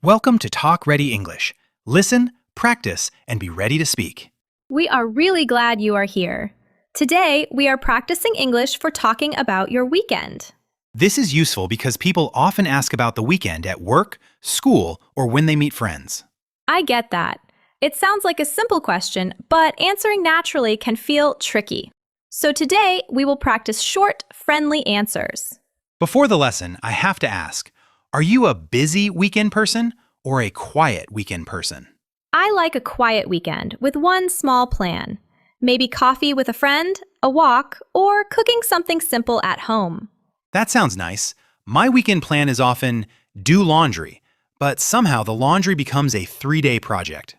Welcome to Talk Ready English. Listen, practice, and be ready to speak. We are really glad you are here. Today, we are practicing English for talking about your weekend. This is useful because people often ask about the weekend at work, school, or when they meet friends. I get that. It sounds like a simple question, but answering naturally can feel tricky. So today, we will practice short, friendly answers. Before the lesson, I have to ask, are you a busy weekend person or a quiet weekend person? I like a quiet weekend with one small plan. Maybe coffee with a friend, a walk, or cooking something simple at home. That sounds nice. My weekend plan is often do laundry, but somehow the laundry becomes a 3-day project.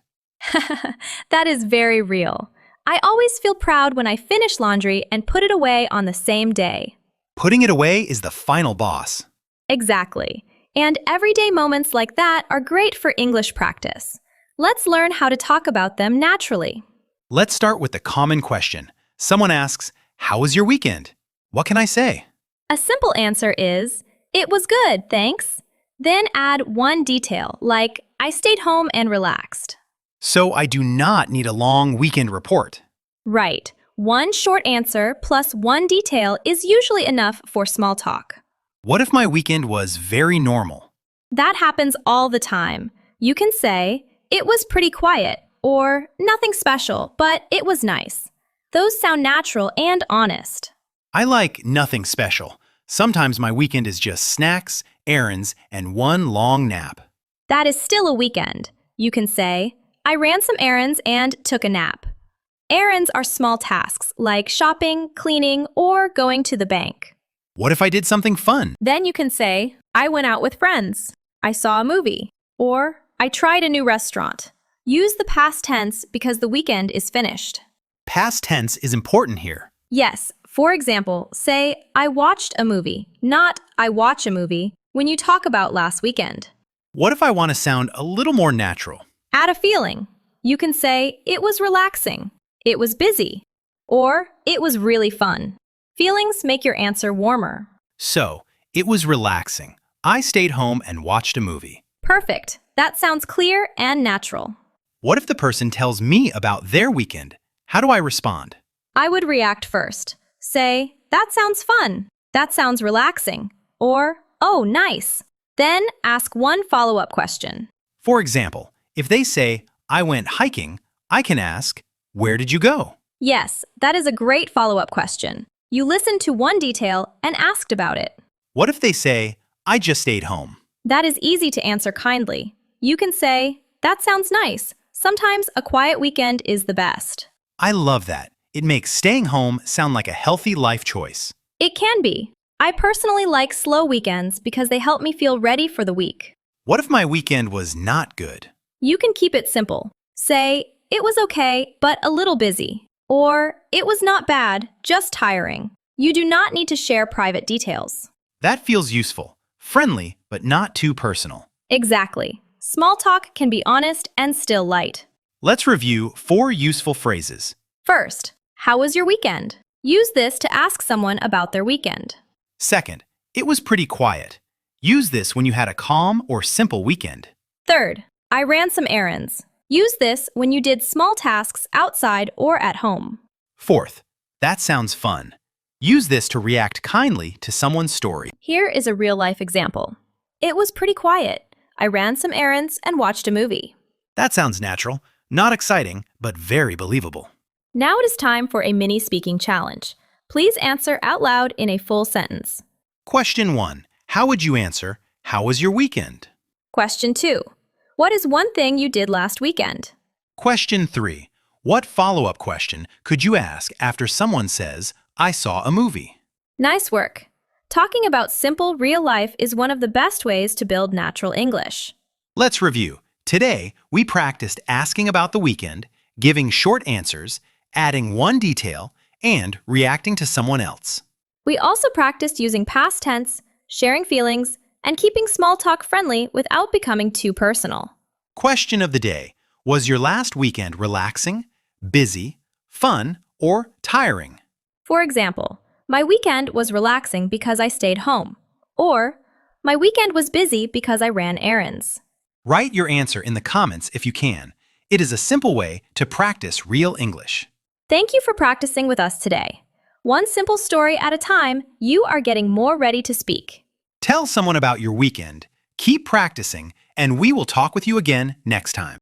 That is very real. I always feel proud when I finish laundry and put it away on the same day. Putting it away is the final boss. Exactly. And everyday moments like that are great for English practice. Let's learn how to talk about them naturally. Let's start with the common question. Someone asks, "How was your weekend?" What can I say? A simple answer is, "It was good, thanks." Then add one detail, like, "I stayed home and relaxed." So I do not need a long weekend report. Right. One short answer plus one detail is usually enough for small talk. What if my weekend was very normal? That happens all the time. You can say, "It was pretty quiet," or "Nothing special, but it was nice." Those sound natural and honest. I like nothing special. Sometimes my weekend is just snacks, errands, and one long nap. That is still a weekend. You can say, "I ran some errands and took a nap." Errands are small tasks like shopping, cleaning, or going to the bank. What if I did something fun? Then you can say, "I went out with friends," "I saw a movie," or "I tried a new restaurant." Use the past tense because the weekend is finished. Past tense is important here. Yes, for example, say, "I watched a movie," not "I watch a movie," when you talk about last weekend. What if I want to sound a little more natural? Add a feeling. You can say, "It was relaxing," "It was busy," or "It was really fun." Feelings make your answer warmer. So, it was relaxing. I stayed home and watched a movie. Perfect. That sounds clear and natural. What if the person tells me about their weekend? How do I respond? I would react first. Say, "That sounds fun," "That sounds relaxing," or "Oh, nice." Then ask one follow-up question. For example, if they say, "I went hiking," I can ask, "Where did you go?" Yes, that is a great follow-up question. You listened to one detail and asked about it. What if they say, "I just stayed home"? That is easy to answer kindly. You can say, "That sounds nice. Sometimes a quiet weekend is the best." I love that. It makes staying home sound like a healthy life choice. It can be. I personally like slow weekends because they help me feel ready for the week. What if my weekend was not good? You can keep it simple. Say, "It was okay, but a little busy." Or, "It was not bad, just tiring." You do not need to share private details. That feels useful, friendly, but not too personal. Exactly. Small talk can be honest and still light. Let's review 4 useful phrases. First, "How was your weekend?" Use this to ask someone about their weekend. Second, it was pretty quiet. Use this when you had a calm or simple weekend. Third, "I ran some errands." Use this when you did small tasks outside or at home. Fourth, that sounds fun. Use this to react kindly to someone's story. Here is a real-life example. "It was pretty quiet. I ran some errands and watched a movie." That sounds natural, not exciting, but very believable. Now it is time for a mini speaking challenge. Please answer out loud in a full sentence. Question 1. How would you answer, "How was your weekend?" Question 2. What is one thing you did last weekend? Question 3. What follow-up question could you ask after someone says, "I saw a movie"? Nice work. Talking about simple real life is one of the best ways to build natural English. Let's review. Today, we practiced asking about the weekend, giving short answers, adding one detail, and reacting to someone else. We also practiced using past tense, sharing feelings, and keeping small talk friendly without becoming too personal. Question of the day. Was your last weekend relaxing, busy, fun, or tiring? For example, "My weekend was relaxing because I stayed home," or "My weekend was busy because I ran errands." Write your answer in the comments if you can. It is a simple way to practice real English. Thank you for practicing with us today. One simple story at a time, you are getting more ready to speak. Tell someone about your weekend, keep practicing, and we will talk with you again next time.